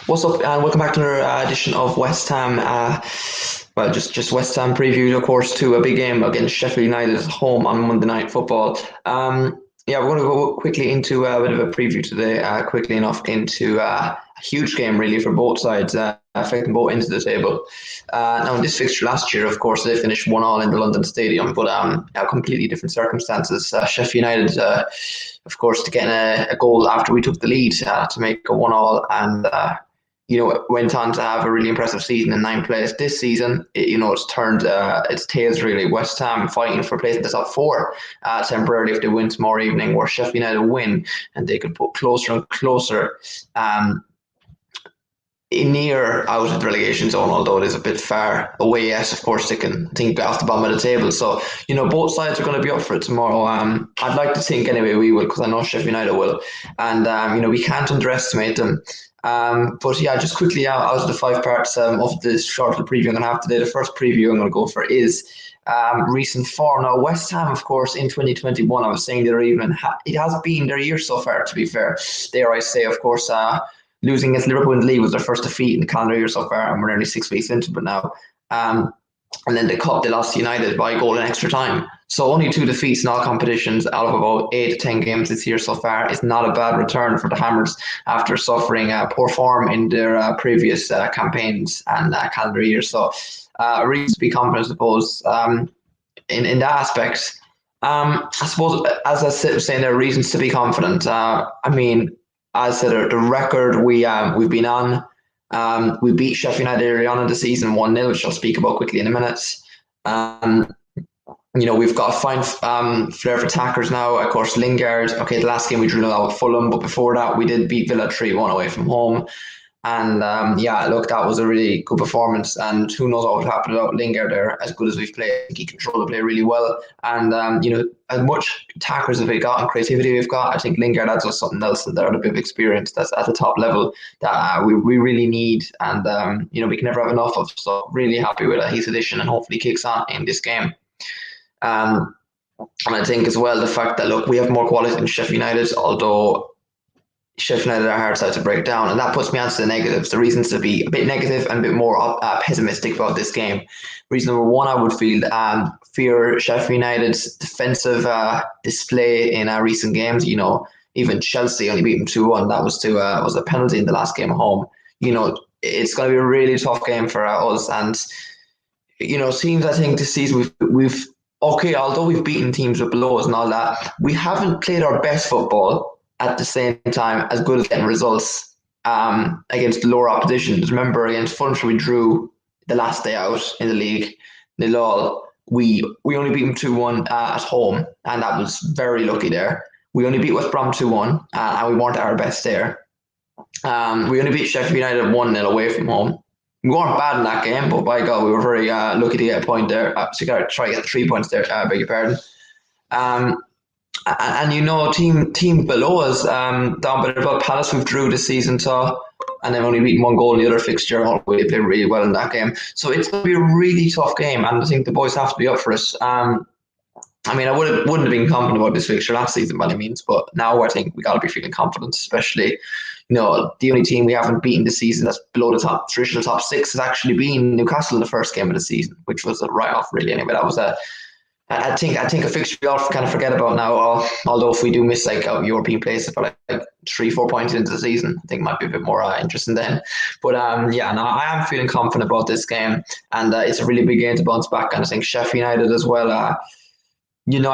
What's up, and welcome back to another edition of West Ham. Just West Ham preview, of course, to a big game against Sheffield United at home on Monday Night Football. Yeah, we're going to go quickly into a bit of a preview today. Quickly enough into a huge game, really, for both sides, affecting both ends of the table. Now, in this fixture last year, of course, they finished 1-1 in the London Stadium, but completely different circumstances. Sheffield United, of course, to get a goal after we took the lead to make a 1-1, and went on to have a really impressive season in ninth place. This season, it's turned its tails really. West Ham fighting for place in the top four temporarily if they win tomorrow evening, where Sheffield United win and they could put closer and closer near out of the relegation zone, although it is a bit far away. Yes, of course, they can think off the bottom of the table. So, both sides are going to be up for it tomorrow. I'd like to think anyway we will, because I know Sheffield United will. And, we can't underestimate them. But yeah, just quickly out of the five parts of this short little preview I'm going to have today, the first preview I'm going to go for is recent form. Now, West Ham, of course, in 2021, I was saying the other evening, it has been their year so far, to be fair. Dare I say, of course, losing against Liverpool in the league was their first defeat in the calendar year so far, and we're nearly 6 weeks into it now. And then the cup, they lost to United by a goal in extra time. So only 2 defeats in all competitions out of about 8 to 10 games this year so far. It's not a bad return for the Hammers after suffering poor form in their previous campaigns and calendar years. So a reason to be confident, I suppose, in that aspect. I suppose, as I was saying, there are reasons to be confident. As I said, the record we've been on. We beat Sheffield United early on in the season 1-0, which I'll speak about quickly in a minute. We've got a fine flair for attackers now. Of course, Lingard. Okay, the last game we drew out with Fulham, but before that we did beat Villa 3-1 away from home. And look, that was a really good performance. And who knows what would happen without Lingard there, as good as we've played. I think he controlled the play really well. And, as much attackers as we've got and creativity we've got, I think Lingard adds us something else, and they're a bit of experience that's at the top level that we really need. And, we can never have enough of. So really happy with his addition, and hopefully kicks on in this game. And I think as well the fact that, look, we have more quality than Sheffield United, although Sheffield United are hard side to break down, and that puts me onto the negatives. The reasons to be a bit negative and a bit more pessimistic about this game. Reason number one, I would fear Sheffield United's defensive display in recent games. Even Chelsea only beat them 2-1. That was a penalty in the last game at home. It's going to be a really tough game for us, and teams. I think this season we've okay, although we've beaten teams with below us and all that, we haven't played our best football at the same time as good as getting results against the lower oppositions. Remember, against Fulham, we drew the last day out in the league. We only beat them 2-1 at home, and that was very lucky there. We only beat West Brom 2-1, and we weren't at our best there. We only beat Sheffield United 1-0 away from home. We weren't bad in that game, but by God, we were very lucky to get a point there. So you got to try to get 3 points there, beg your pardon. And team below us, down by about Palace, we've drew this season, and they've only beaten 1 goal in the other fixture. They played really well in that game. So it's going to be a really tough game, and I think the boys have to be up for it. I wouldn't have been confident about this fixture last season by any means, but now I think we got to be feeling confident, especially, the only team we haven't beaten this season that's below the traditional top 6 has actually been Newcastle in the first game of the season, which was a write-off, really. Anyway, that was I think a fixture we all kind of forget about now. Although if we do miss European places for like 3-4 points into the season, I think it might be a bit more interesting then. But I am feeling confident about this game, and it's a really big game to bounce back. And I think Sheffield United as well. I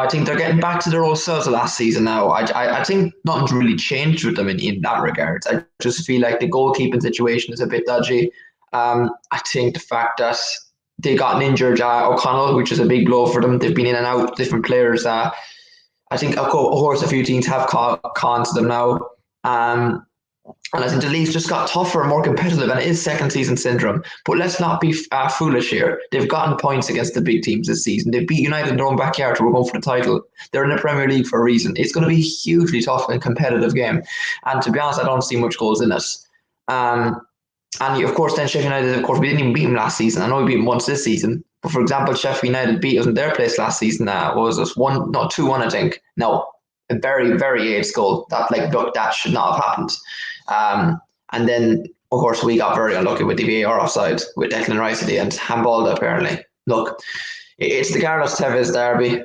think they're getting back to their old selves of last season now. I think nothing's really changed with them in that regard. I just feel like the goalkeeping situation is a bit dodgy. I think the fact that they got an injured O'Connell, which is a big blow for them. They've been in and out, different players. I think, of course, a few teams have caught to them now. And I think the league's just got tougher and more competitive, and it is second season syndrome. But let's not be foolish here. They've gotten points against the big teams this season. They beat United in their own backyard to go for the title. They're in the Premier League for a reason. It's going to be a hugely tough and competitive game. And to be honest, I don't see much goals in it. And of course, then Sheffield United, of course, we didn't even beat them last season. I know we beat them once this season. But for example, Sheffield United beat us in their place last season. What was it? 2-1, I think. No, a very, very aged goal. That should not have happened. And then, of course, we got very unlucky with the VAR offside with Declan Rice at the end, handballed apparently. Look, it's the Carlos Tevez derby.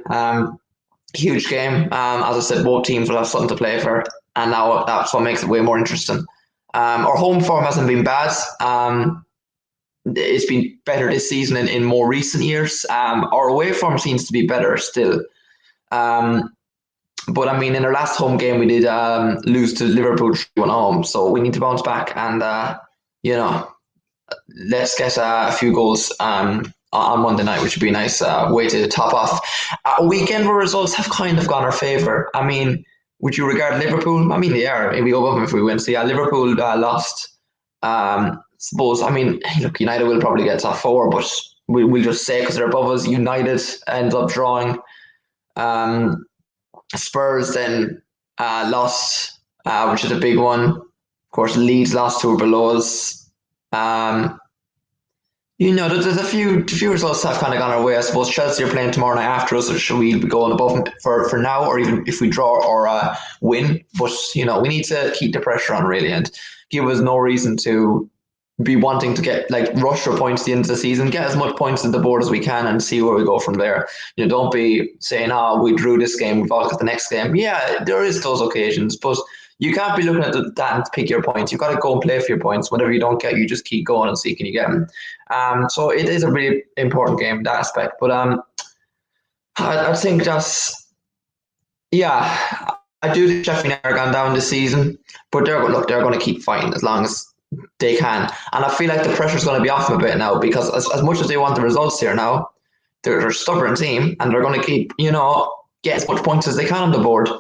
Huge game. As I said, both teams will have something to play for, and now that's what makes it way more interesting. Our home form hasn't been bad. It's been better this season in more recent years. Our away form seems to be better still. But I mean, in our last home game, we did lose to Liverpool 3-1 home, so we need to bounce back and let's get a few goals on Monday night, which would be a nice way to top off a weekend where results have kind of gone our favour. I mean, would you regard Liverpool? I mean, they are. Maybe go above them if we win. So yeah, Liverpool lost. Suppose, I mean, look, United will probably get top four, but we'll just say because they're above us. United ends up drawing. Spurs then lost, which is a big one. Of course, Leeds lost to below us. There's a few results have kind of gone our way. I suppose Chelsea are playing tomorrow night after us, so should we be going above them for now, or even if we draw or win? But we need to keep the pressure on really and give us no reason to be wanting to get rush for points at the end of the season. Get as much points on the board as we can and see where we go from there. Don't be saying, "Oh, we drew this game, we've all got the next game." Yeah, there is those occasions, but you can't be looking at that and pick your points. You've got to go and play for your points. Whatever you don't get, you just keep going and see can you get them. So it is a really important game in that aspect. But I think that's I do think Sheffield United are gone down this season, but they're going to keep fighting as long as they can. And I feel like the pressure's going to be off them a bit now because as much as they want the results here now, they're a stubborn team and they're going to keep get as much points as they can on the board.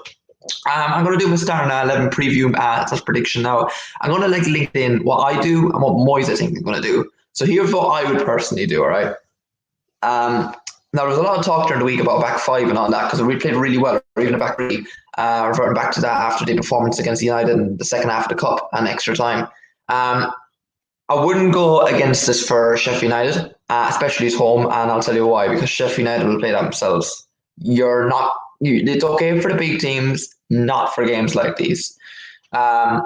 I'm going to do my starting 11 preview slash prediction now. I'm going to link in what I do and what Moyes I think is going to do. So here's what I would personally do, all right? Now, there was a lot of talk during the week about back five and all that because we played really well, or even a back three, reverting back to that after the performance against United in the second half of the Cup and extra time. I wouldn't go against this for Sheffield United, especially at home, and I'll tell you why, because Sheffield United will play that themselves. It's okay for the big teams, not for games like these. For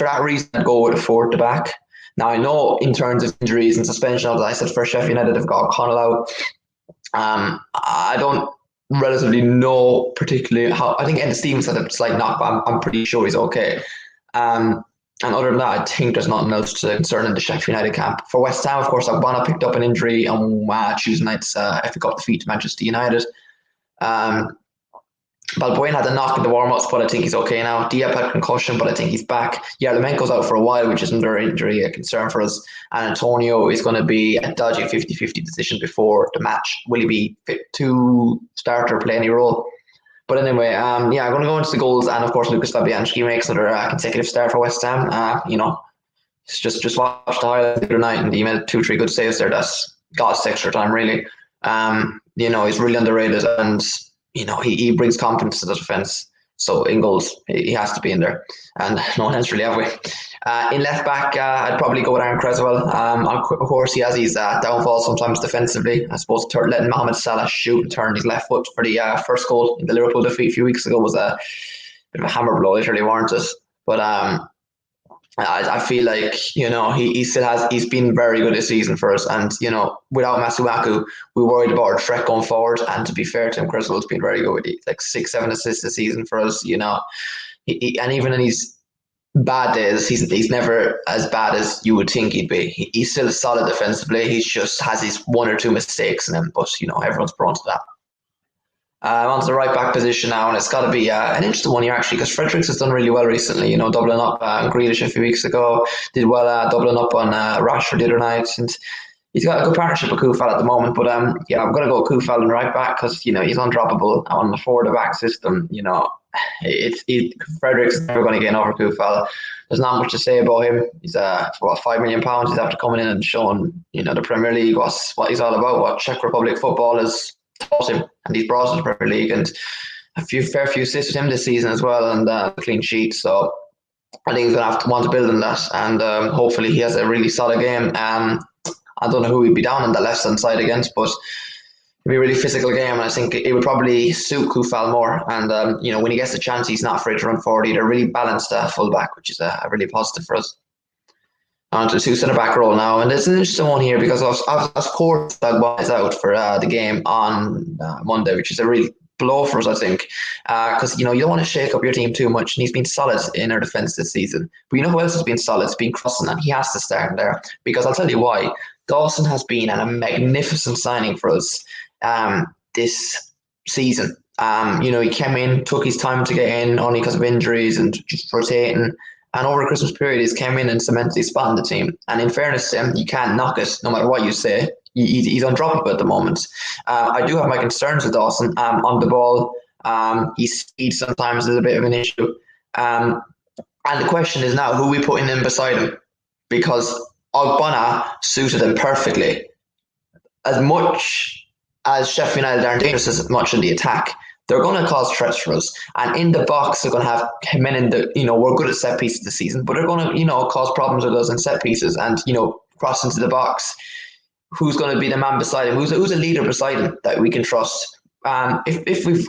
that reason, I'd go with a four at the back. Now, I know in terms of injuries and suspension, as I said, for Sheffield United, they've got Connell out. I don't relatively know particularly how. I think Ed Stevens had a slight knock, but I'm pretty sure he's okay. And other than that, I think there's nothing else to concern in the Sheffield United camp. For West Ham, of course, Agbana picked up an injury on Tuesday night's FA Cup defeat to Manchester United. Balbuena had a knock in the warm-ups, but I think he's okay now. Diab had concussion, but I think he's back. Yarmolenko's out for a while, which is another injury concern for us. And Antonio is going to be a dodgy 50-50 decision before the match. Will he be fit to start or play any role? But anyway, I'm going to go into the goals. And, of course, Lucas Fabianski makes another consecutive start for West Ham. Just watch the highlights the other night, and he made 2-3 good saves there. That's got us extra time, really. He's really underrated, and he brings confidence to the defence. So in goals, he has to be in there. And no one else really have we. In left back, I'd probably go with Aaron Creswell. Of course, he has his downfalls sometimes defensively. I suppose letting Mohamed Salah shoot and turn his left foot for the first goal in the Liverpool defeat a few weeks ago was a bit of a hammer blow, literally warranted. But I feel like he's been very good this season for us, and without Masuaku, we worried about our threat going forward. And to be fair to him, Crystal's been very good with it, 6-7 assists this season for us. And even in his bad days, he's never as bad as you would think he'd be. He's still solid defensively. He just has his one or two mistakes in him, but everyone's prone to that. Onto the right back position now, and it's got to be an interesting one here actually, because Fredericks has done really well recently. Doubling up on Grealish a few weeks ago, did well doubling up on Rashford the other night, and he's got a good partnership with Koufal at the moment. But I'm going to go Koufal in right back because he's undroppable on the forward back system. Fredericks is never going to get over Koufal. There's not much to say about him. He's for £5 million. He's after coming in and showing the Premier League what he's all about, what Czech Republic football is. Him, and he's brought us to the Premier League, and fair few assists with him this season as well, and a clean sheet. So I think he's going to have to want to build on that, and hopefully he has a really solid game. I don't know who he'd be down on the left hand side against, but it'd be a really physical game, and I think it would probably suit Koufal more. And when he gets the chance, he's not afraid to run forward either. Really balanced fullback, which is a really positive for us. onto the two centre back role now, and it's an interesting one here because of course Dagba is out for the game on Monday, which is a real blow for us, I think, because you don't want to shake up your team too much, and he's been solid in our defence this season. But you know who else has been solid? It's been Crossan, and he has to start in there because I'll tell you why. Dawson has been a magnificent signing for us this season. He came in, took his time to get in, only because of injuries and just rotating. And over the Christmas period, he's came in and cemented his spot in the team. And in fairness to him, you can't knock it, no matter what you say. He's undroppable at the moment. I do have my concerns with Dawson on the ball. His speed sometimes is a bit of an issue. And the question is now, who are we putting in beside him? Because Ogbonna suited him perfectly. As much as Sheffield United aren't dangerous as much in the attack, they're going to cause threats for us. And in the box, they're going to have him in we're good at set pieces this season, but they're going to, cause problems with us in set pieces and, cross into the box. Who's going to be the man beside him? Who's a leader beside him that we can trust? If we've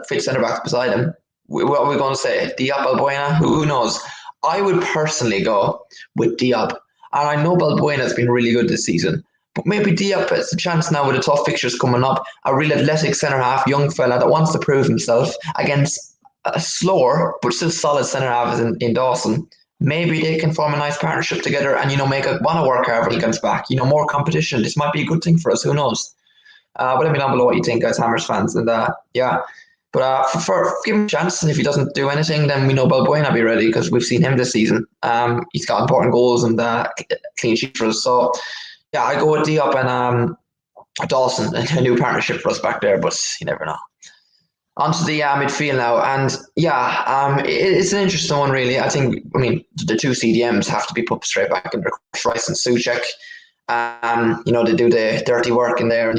fit centre backs beside him, what are we going to say? Diop, Balbuena? Who knows? I would personally go with Diop. And I know Balbuena has been really good this season. But maybe Diop has a chance now with the tough fixtures coming up. A real athletic centre-half, young fella that wants to prove himself against a slower but still solid centre-half in Dawson. Maybe they can form a nice partnership together and, want to work hard when he comes back. More competition. This might be a good thing for us. Who knows? But let me know below what you think, guys, Hammers fans. And yeah. But for give him a chance, and if he doesn't do anything, then we know Balbuena will be ready because we've seen him this season. He's got important goals and clean sheets for us. So, yeah, I go with Diop and Dawson, a new partnership for us back there, but you never know. On to the midfield now, and it's an interesting one, really. The two CDMs have to be put straight back in there, Rice and Souček. They do the dirty work in there, and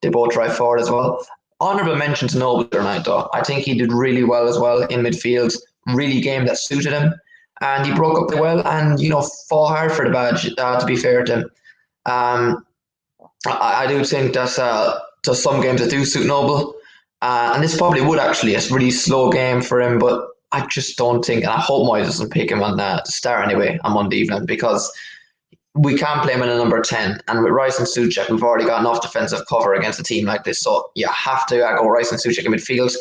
they both drive forward as well. Honourable mention to Noble tonight, though. I think he did really well as well in midfield. Really game that suited him, and he broke up the well and fought hard for the badge. To be fair to him, I do think there's some games that do suit Noble. And this probably would actually a really slow game for him, but I just don't think, and I hope Moyes doesn't pick him on the start anyway on Monday evening because we can't play him in a number 10. And with Rice and Souček, we've already got enough defensive cover against a team like this. So you have to go Rice and Souček in midfield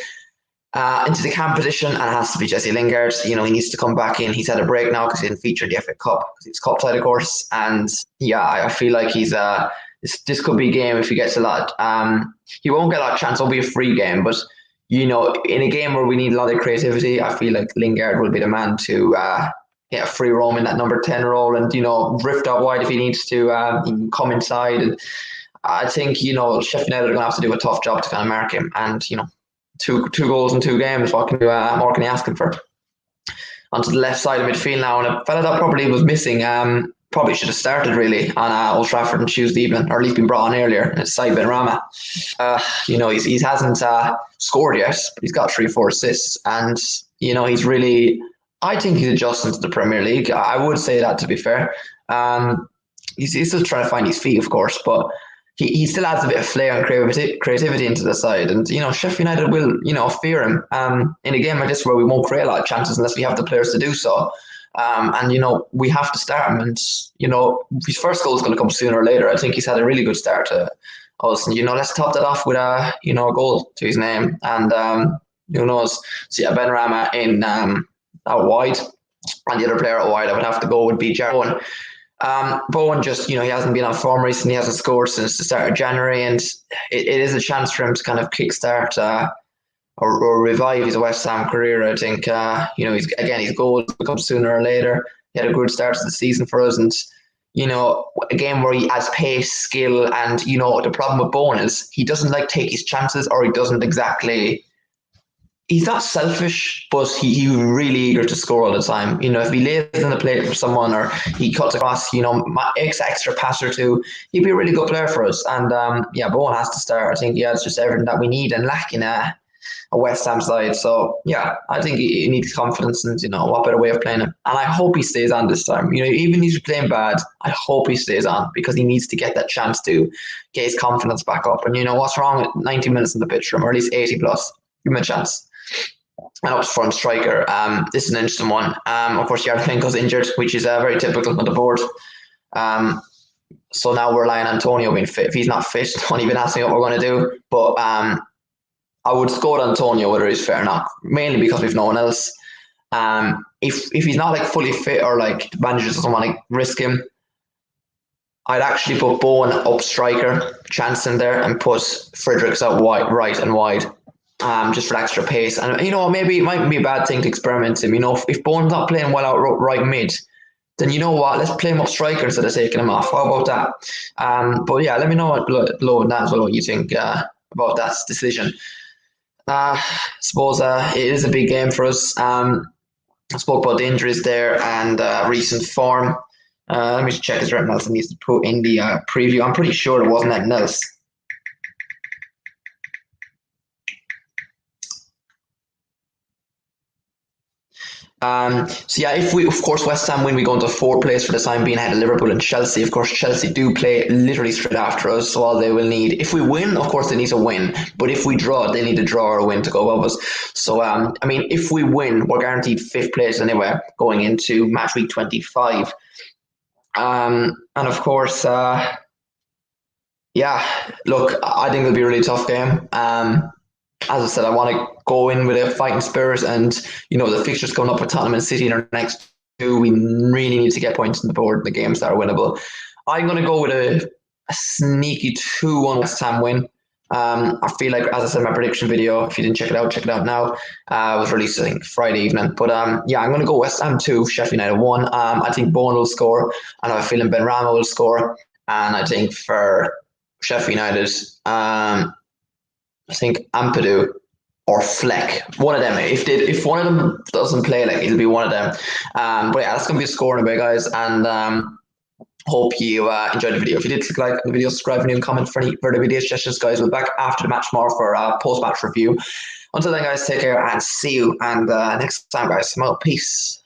into the camp position, and it has to be Jesse Lingard. He needs to come back in. He's had a break now because he didn't feature the FA Cup because he was cup side, of course. And I feel like he's this could be a game if he gets a lot. He won't get a lot of chance. It'll be a free game, but in a game where we need a lot of creativity, I feel like Lingard will be the man to get a free roam in that number 10 role and drift out wide if he needs to. He can come inside, and I think Sheffield United are going to have to do a tough job to kind of mark him. And two goals in 2 games. What can you more can you ask him for? Onto the left side of midfield now, and a fella that probably was missing. Probably should have started really on Old Trafford on Tuesday evening, or at least been brought on earlier. It's Saïd Benrahma. He hasn't scored yet, but he's got 3-4 assists, and he's really. I think he's adjusting to the Premier League. I would say that, to be fair. He's still trying to find his feet, of course, but he still adds a bit of flair and creativity into the side. And Sheffield United will fear him in a game like this where we won't create a lot of chances unless we have the players to do so. And we have to start him, and his first goal is going to come sooner or later. I think he's had a really good start to us, and let's top that off with a goal to his name, and who knows. So yeah, Benrahma in out wide, and the other player out wide I would have to go would be Bowen. Bowen just he hasn't been on form recently. He hasn't scored since the start of January, and it is a chance for him to kind of kickstart or revive his West Ham career. I think his goals will come sooner or later. He had a good start to the season for us, and a game where he has pace, skill, and the problem with Bowen is he doesn't take his chances, or he doesn't exactly. He's not selfish, but he's really eager to score all the time. If he lays in the plate for someone, or he cuts across, extra pass or two, he'd be a really good player for us. And Bowen has to start. I think he has just everything that we need and lack in a West Ham side. So yeah, I think he needs confidence, and what better way of playing him. And I hope he stays on this time. Even if he's playing bad, I hope he stays on because he needs to get that chance to get his confidence back up. And what's wrong with 90 minutes in the pitch for him, or at least 80 plus? Give him a chance. and up front striker. This is an interesting one. Of course, Yarmolenko's injured, which is very typical on the board. So now we're relying on Antonio being fit. If he's not fit, don't even ask me what we're going to do. But I would score Antonio whether he's fit or not, mainly because we've no one else. If he's not like fully fit or like the manager doesn't want to risk him, I'd actually put Bowen up striker, chance in there, and put Fredericks out wide, right and wide, just for extra pace. And maybe it might be a bad thing to experiment him. If Bowen's not playing well out right mid, then you know what? Let's play him up striker instead of taking him off. How about that? But yeah, let me know below in that as well what you think about that decision. I suppose it is a big game for us. I spoke about the injuries there and recent form. Let me just check if there's anything else I need to put in the preview. I'm pretty sure there wasn't anything else. So yeah, if we, of course, West Ham win, we go into fourth place for the time being ahead of Liverpool and Chelsea. Of course, Chelsea do play literally straight after us, so all they will need, if we win, of course, they need to win. But if we draw, they need to draw or win to go above us. So, if we win, we're guaranteed fifth place anyway, going into match week 25. And of course, yeah, look, I think it'll be a really tough game. As I said, I want to go in with a fighting spirit, and the fixtures coming up with Tottenham and City in our next two. We really need to get points on the board in the games that are winnable. I'm going to go with a sneaky 2-1 West Ham win. I feel like, as I said in my prediction video, if you didn't check it out now. It was released, I think, Friday evening. But yeah, I'm going to go West Ham 2, Sheffield United 1. I think Bowen will score, and I have a feeling Benrahma will score. And I think for Sheffield United, I think Ampadu or Fleck, one of them. If one of them doesn't play, like, it'll be one of them. But yeah, that's gonna be a score in a bit, guys. And hope you enjoyed the video. If you did, click like the video, subscribe, and comment for any further video suggestions, guys. We'll be back after the match tomorrow for a post-match review. Until then, guys, take care and see you. And next time, guys, peace.